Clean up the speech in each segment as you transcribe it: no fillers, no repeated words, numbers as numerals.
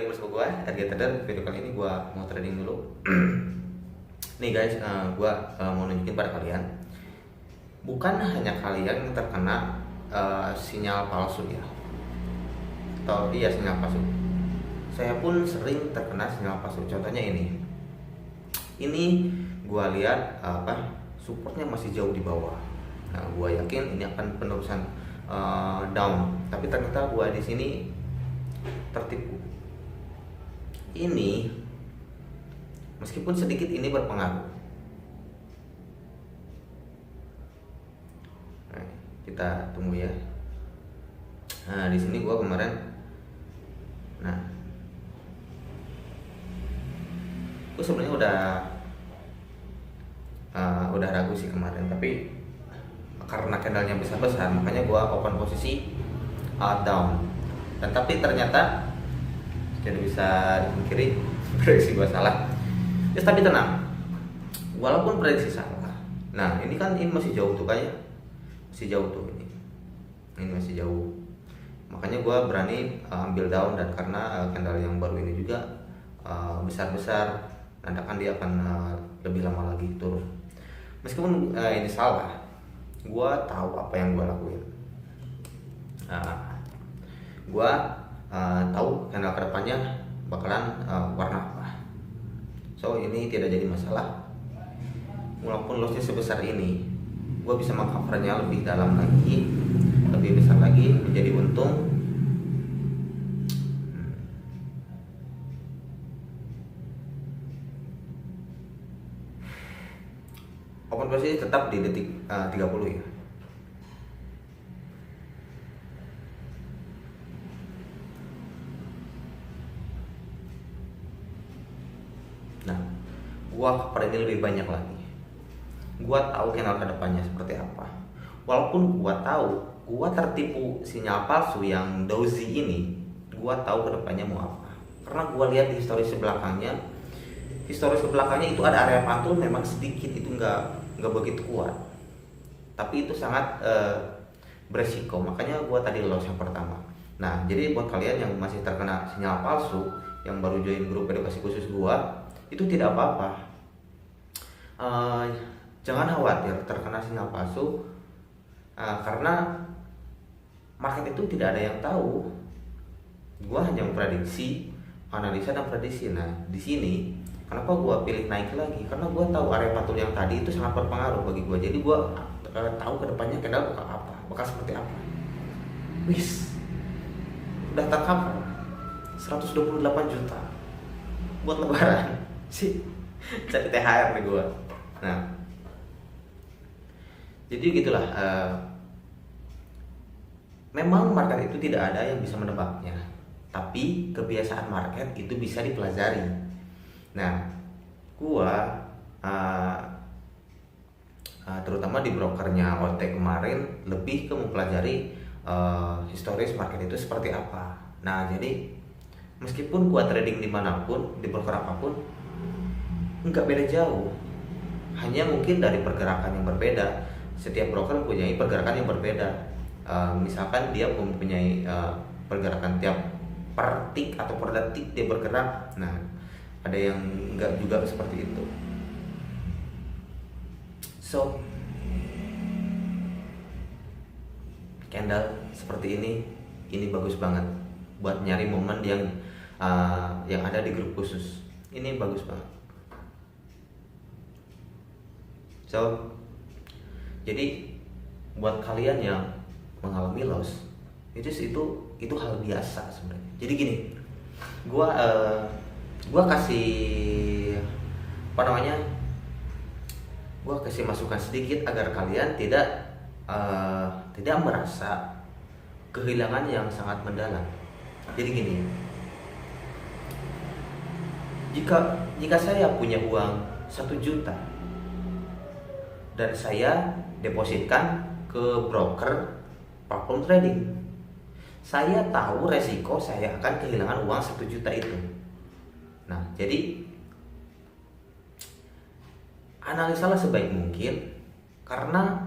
lagi bersama gue, Harga Trader. Video kali ini gue mau trading dulu. Nih guys, gue mau nunjukin pada kalian, bukan hanya kalian yang terkena sinyal palsu ya, atau iya sinyal palsu. Saya pun sering terkena sinyal palsu. Contohnya ini gue lihat supportnya masih jauh di bawah. Nah, gue yakin ini akan penerusan down, tapi ternyata gue di sini tertipu. Ini meskipun sedikit ini berpengaruh. Nah, kita tunggu ya. Nah, di sini gua kemarin, gua sebenarnya udah ragu sih kemarin, tapi karena candlenya besar-besar, makanya gua open posisi down. Dan tapi ternyata tidak bisa dipungkiri prediksi gua salah. Ya, tapi tenang, walaupun prediksi salah. Nah, ini masih jauh tuh kayak, masih jauh tuh ini masih jauh. Makanya gue berani ambil down, dan karena candle yang baru ini juga besar-besar, nandakan dia akan lebih lama lagi turun. Meskipun ini salah, gue tahu apa yang gue lakuin. Gue tahu candle kedepannya bakalan warna apa. So ini tidak jadi masalah. Walaupun lossnya sebesar ini, gue bisa mengcovernya lebih dalam lagi, lebih besar lagi, menjadi untung. Open posisi tetap di detik 30 ya. Nah, gua cover ini lebih banyak lagi. Gua tahu candle kedepannya seperti apa. Walaupun gua tahu gua tertipu sinyal palsu yang doji ini, gua tahu kedepannya mau apa. Karena gua lihat di historis belakangnya, itu ada area pantul memang sedikit, itu nggak begitu kuat. Tapi itu sangat beresiko. Makanya gua tadi loss yang pertama. Nah, jadi buat kalian yang masih terkena sinyal palsu, yang baru join grup edukasi khusus gua, itu tidak apa-apa. Jangan khawatir terkena sinyal palsu, karena market itu tidak ada yang tahu. Gua hanya memprediksi, analisa dan prediksi. Nah, di sini kenapa gua pilih naik lagi? Karena gua tahu area pantul yang tadi itu sangat berpengaruh bagi gua. Jadi gua tahu kedepannya candle bakal seperti apa. Wis, udah tercover 128 juta buat lebaran sih, cari THR nih gua. Nah, jadi gitulah. Memang market itu tidak ada yang bisa menebaknya, tapi kebiasaan market itu bisa dipelajari. Nah, gua terutama di brokernya OT kemarin lebih ke mempelajari historis market itu seperti apa. Nah, jadi meskipun gua trading dimanapun, di broker apapun, nggak beda jauh, hanya mungkin dari pergerakan yang berbeda. Setiap broker mempunyai pergerakan yang berbeda. Misalkan dia mempunyai pergerakan tiap per tik atau per detik dia bergerak. Nah, ada yang nggak juga seperti itu. So, candle seperti ini bagus banget buat nyari momen yang ada di grup khusus. Ini bagus banget. So, jadi buat kalian yang mengalami loss, itu hal biasa sebenarnya. Jadi gini, gua kasih gua kasih masukan sedikit agar kalian tidak merasa kehilangan yang sangat mendalam. Jadi gini, jika saya punya uang 1 juta dan saya depositkan ke broker platform trading, saya tahu resiko saya akan kehilangan uang 1 juta itu. Nah, jadi analisalah sebaik mungkin, karena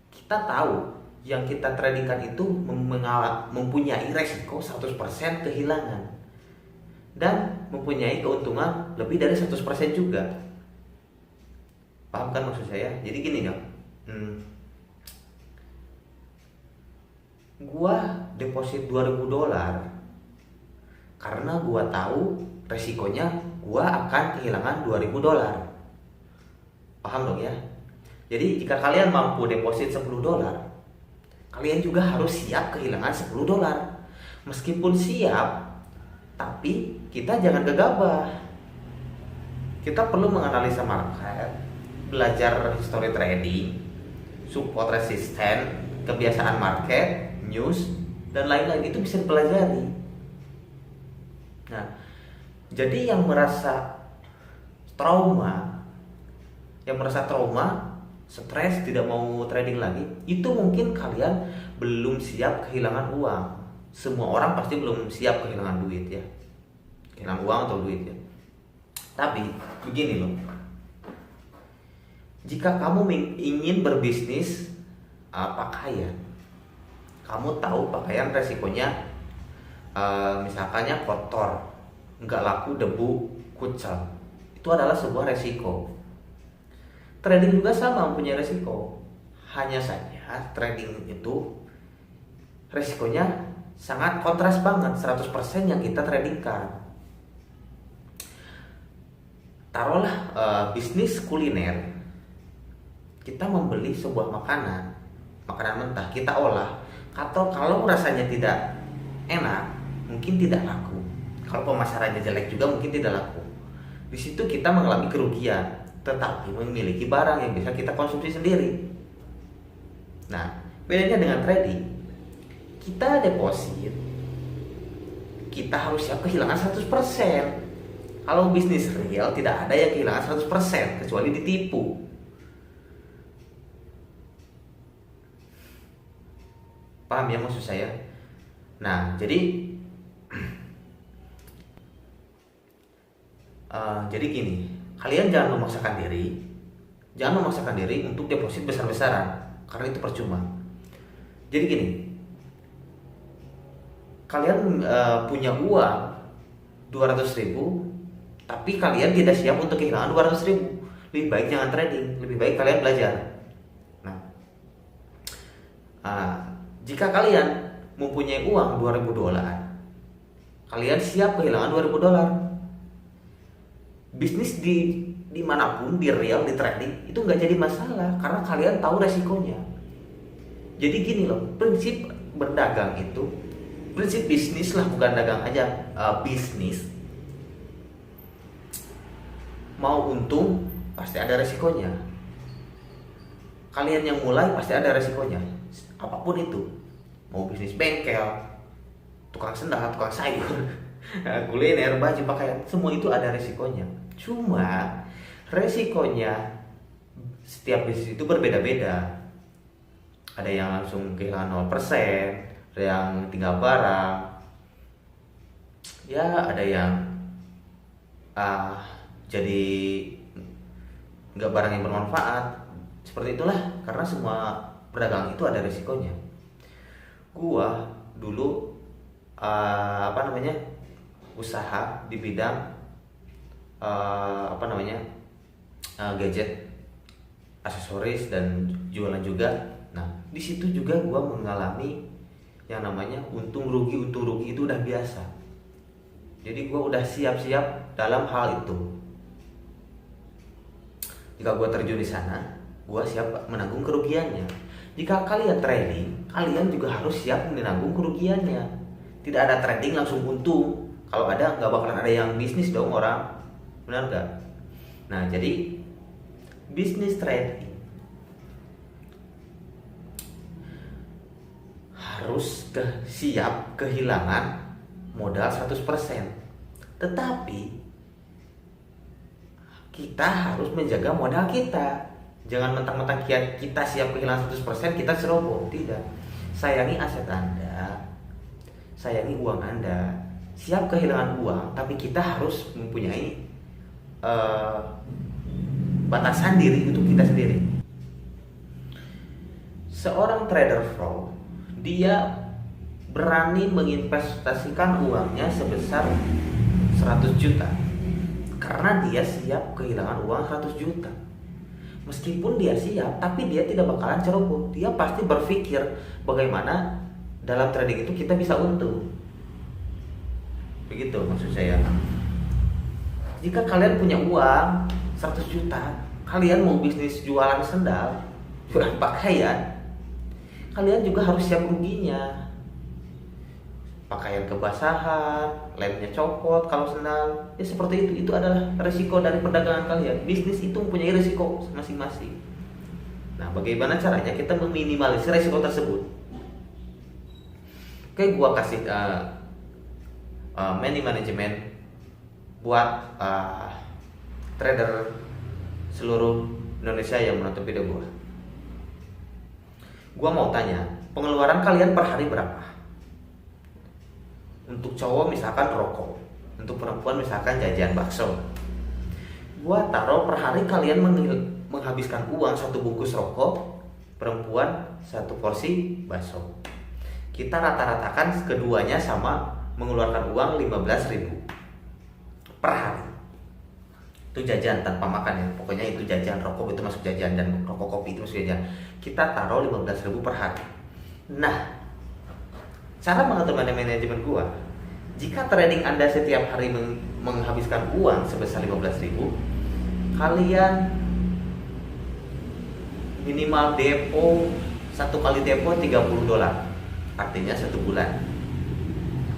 kita tahu yang kita tradingkan itu mempunyai resiko 100% kehilangan. dan mempunyai keuntungan lebih dari 100% juga. Paham kan maksud saya? Jadi gini dong, gua deposit $2.000 karena gua tahu resikonya gua akan kehilangan $2.000. Paham dong ya? Jadi jika kalian mampu deposit $10, kalian juga harus siap kehilangan $10. Meskipun siap, tapi kita jangan gegabah. Kita perlu menganalisa market, belajar history trading, support resisten, kebiasaan market, news, dan lain-lain. Itu bisa dipelajari. Nah, jadi yang merasa trauma, stres, tidak mau trading lagi, itu mungkin kalian belum siap kehilangan uang. Semua orang pasti belum siap kehilangan duit ya, kehilangan uang atau duit ya. Tapi begini loh, jika kamu ingin berbisnis pakaian, kamu tahu pakaian resikonya misalkannya kotor, nggak laku, debu, kucel, itu adalah sebuah resiko. Trading juga sama, mempunyai resiko. Hanya saja trading itu resikonya sangat kontras banget, 100% yang kita tradingkan. Taruhlah bisnis kuliner, kita membeli sebuah makanan mentah, kita olah, atau kalau rasanya tidak enak, mungkin tidak laku. Kalau pemasarannya jelek juga mungkin tidak laku. Di situ kita mengalami kerugian, tetapi memiliki barang yang bisa kita konsumsi sendiri. Nah, bedanya dengan trading, kita deposit, kita harus siap kehilangan 100%. Kalau bisnis real tidak ada yang kehilangan 100% kecuali ditipu. Paham ya maksud saya? Nah, jadi gini, kalian jangan memaksakan diri untuk deposit besar-besaran, karena itu percuma. Jadi gini, kalian punya uang 200.000, tapi kalian tidak siap untuk kehilangan 200.000. Lebih baik jangan trading, lebih baik kalian belajar. Nah, jika kalian mempunyai uang $2.000, kalian siap kehilangan $2.000. Bisnis dimanapun, di real, di trading, itu nggak jadi masalah karena kalian tahu resikonya. Jadi gini loh, prinsip berdagang itu, prinsip bisnis lah, bukan dagang aja, bisnis. Mau untung pasti ada resikonya. Kalian yang mulai pasti ada resikonya, apapun itu. Mau bisnis bengkel, tukang sendal, tukang sayur, kuliner, baju, pakaian, semua itu ada resikonya. Cuma resikonya setiap bisnis itu berbeda-beda. Ada yang langsung kehilangan 0%, ada yang tinggal barang, ya ada yang jadi nggak barang yang bermanfaat. Seperti itulah, karena semua perdagangan itu ada resikonya. Gua dulu usaha di bidang gadget, aksesoris, dan jualan juga. Nah, di situ juga gua mengalami yang namanya untung rugi itu udah biasa. Jadi gua udah siap-siap dalam hal itu. Jika gua terjun di sana, gua siap menanggung kerugiannya. Jika kalian trading, kalian juga harus siap menanggung kerugiannya. Tidak ada trading langsung untung. Kalau ada, nggak bakalan ada yang bisnis dong orang. Benar nggak? Nah, jadi bisnis trading harus siap kehilangan modal 100%. Tetapi kita harus menjaga modal kita. Jangan mentang-mentang kita siap kehilangan 100%, kita ceroboh. Tidak. Sayangi aset Anda, sayangi uang Anda. Siap kehilangan uang, tapi kita harus mempunyai batasan diri untuk kita sendiri. Seorang trader pro, dia berani menginvestasikan uangnya sebesar 100 juta karena dia siap kehilangan uang 100 juta. Meskipun dia siap, tapi dia tidak bakalan ceroboh. Dia pasti berpikir bagaimana dalam trading itu kita bisa untung. Begitu maksud saya. Jika kalian punya uang 100 juta, kalian mau bisnis jualan sendal, jualan pakaian, kalian juga harus siap ruginya. Pakaian kebasahan, lemnya copot kalau sendal, ya seperti itu adalah resiko dari perdagangan kalian. Bisnis itu mempunyai resiko masing-masing. Nah, bagaimana caranya kita meminimalisir resiko tersebut? Oke, gua kasih money management buat trader seluruh Indonesia yang menonton video gua mau tanya, pengeluaran kalian per hari berapa? Untuk cowok misalkan rokok, untuk perempuan misalkan jajan bakso. Gua taruh per hari kalian menghabiskan uang 1 bungkus rokok, perempuan 1 porsi bakso. Kita rata-ratakan keduanya sama mengeluarkan uang 15.000 per hari. Itu jajan tanpa makan ya, pokoknya itu jajan, rokok itu masuk jajan, dan rokok kopi itu masuk jajan. Kita taruh 15.000 per hari. Nah, cara mengatur manajemen gua, jika trading Anda setiap hari menghabiskan uang sebesar 15.000, kalian minimal depo, 1 kali depo $30, artinya 1 bulan.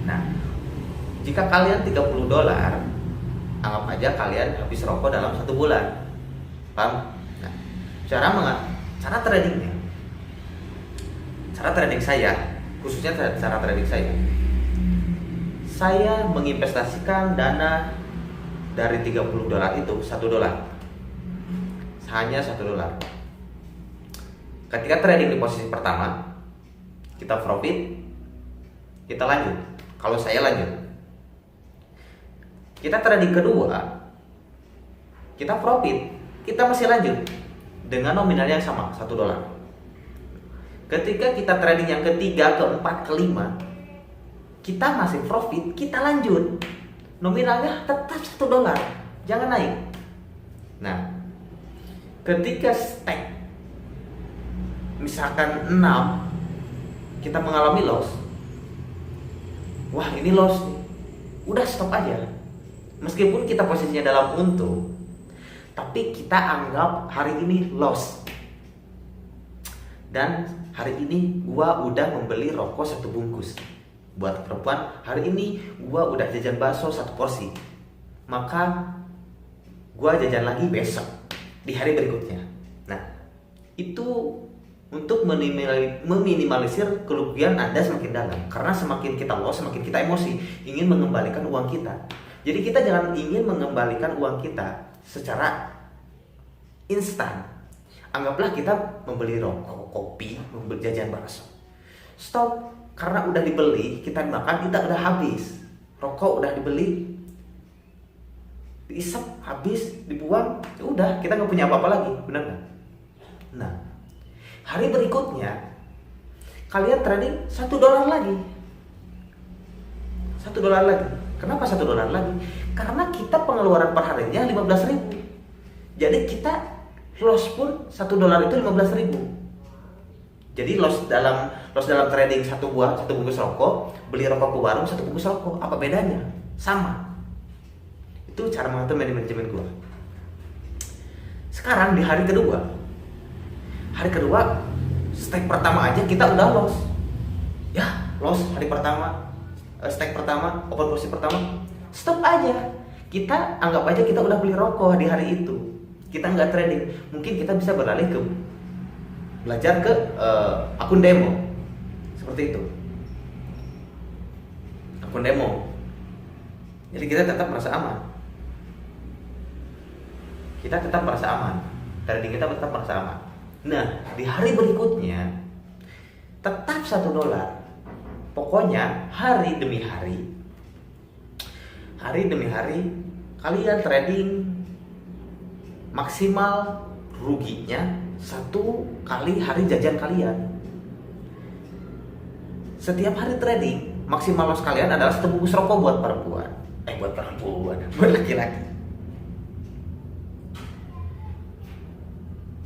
Nah, jika kalian $30, anggap aja kalian habis rokok dalam 1 bulan. Paham? Nah, cara tradingnya, cara trading saya, khususnya cara trading saya menginvestasikan dana dari $30 itu $1, hanya $1. Ketika trading di posisi pertama, kita profit, kita lanjut. Kalau saya lanjut, kita trading kedua, kita profit, kita masih lanjut dengan nominal yang sama $1. Ketika kita trading yang ketiga, keempat, kelima, kita masih profit, kita lanjut. Nominalnya tetap $1, jangan naik. Nah, ketika stake misalkan 6, kita mengalami loss. Wah, ini loss nih. Udah stop aja. Meskipun kita posisinya dalam untung, tapi kita anggap hari ini loss. Dan hari ini gua udah membeli rokok 1 bungkus. Buat perempuan, hari ini gua udah jajan bakso 1 porsi. Maka gua jajan lagi besok, di hari berikutnya. Nah, itu untuk meminimalisir kerugian Anda semakin dalam. Karena semakin kita loss, semakin kita emosi, ingin mengembalikan uang kita. Jadi kita jangan ingin mengembalikan uang kita secara instan. Anggaplah kita membeli rokok, kopi, membeli jajan bakso. Stop, karena udah dibeli, kita makan, kita udah habis. Rokok udah dibeli, diisap, habis, dibuang, ya udah, kita nggak punya apa-apa lagi, benar nggak? Nah, hari berikutnya kalian trading $1 lagi. $1 lagi. Kenapa $1 lagi? Karena kita pengeluaran per harinya 15.000. Jadi kita loss pun $1 itu 15.000. Jadi loss dalam trading 1 bungkus rokok, beli rokok ke warung 1 bungkus rokok, apa bedanya? Sama. Itu cara mengatur manajemen gua. Sekarang di hari kedua, stake pertama aja kita udah loss. Ya, loss hari pertama, stake pertama, open posisi pertama, stop aja. Kita anggap aja kita udah beli rokok di hari itu. Kita nggak trading, mungkin kita bisa beralih ke belajar ke akun demo, seperti itu, akun demo. Jadi kita tetap merasa aman, trading kita tetap merasa aman. Nah, di hari berikutnya tetap $1. Pokoknya hari demi hari kalian trading maksimal ruginya 1 kali hari jajan kalian. Setiap hari trading maksimal loss kalian adalah 1 bungkus rokok buat perempuan, buat perempuan, buat laki-laki.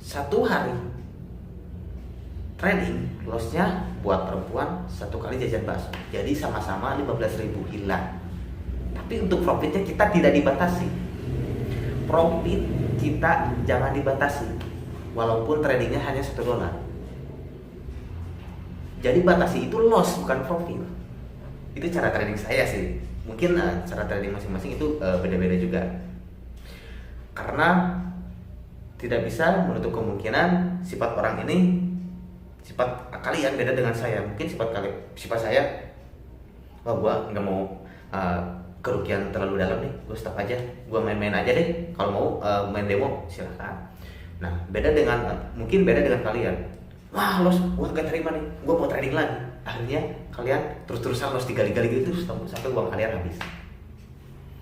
Satu hari trading lossnya buat perempuan satu kali jajan bakso, jadi sama-sama 15.000 hilang. Tapi untuk profitnya kita tidak dibatasi. Profit kita jangan dibatasi, walaupun tradingnya hanya $1. Jadi batasi itu loss bukan profit. Itu cara trading saya sih. Mungkin cara trading masing-masing itu beda-beda juga. Karena tidak bisa menutup kemungkinan sifat orang ini, sifat kalian beda dengan saya. Mungkin sifat saya, wah gua nggak mau kerugian terlalu dalam nih, gue stop aja, gue main-main aja deh. Kalau mau main demo silahkan. Nah mungkin beda dengan kalian. Wah los, gue gak terima nih, gue mau trading lagi. Akhirnya kalian terus-terusan los digali-gali gitu sampai uang kalian habis.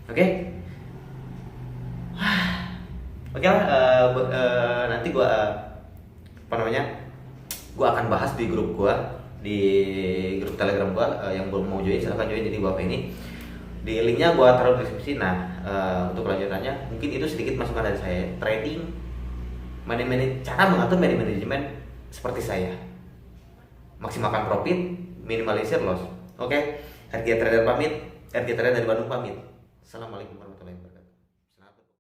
Oke? Oke lah, nanti gue gue akan bahas di grup gue, di grup Telegram gue. Yang belum mau join silahkan join di bawah ini. Di linknya gue taruh di deskripsi. Nah, untuk kelanjutannya mungkin itu sedikit masukan dari saya. Trading, cara mengatur money management seperti saya. Maksimalkan profit, minimalisir loss. Oke, RG Trader pamit. RG Trader dari Bandung pamit. Assalamualaikum warahmatullahi wabarakatuh.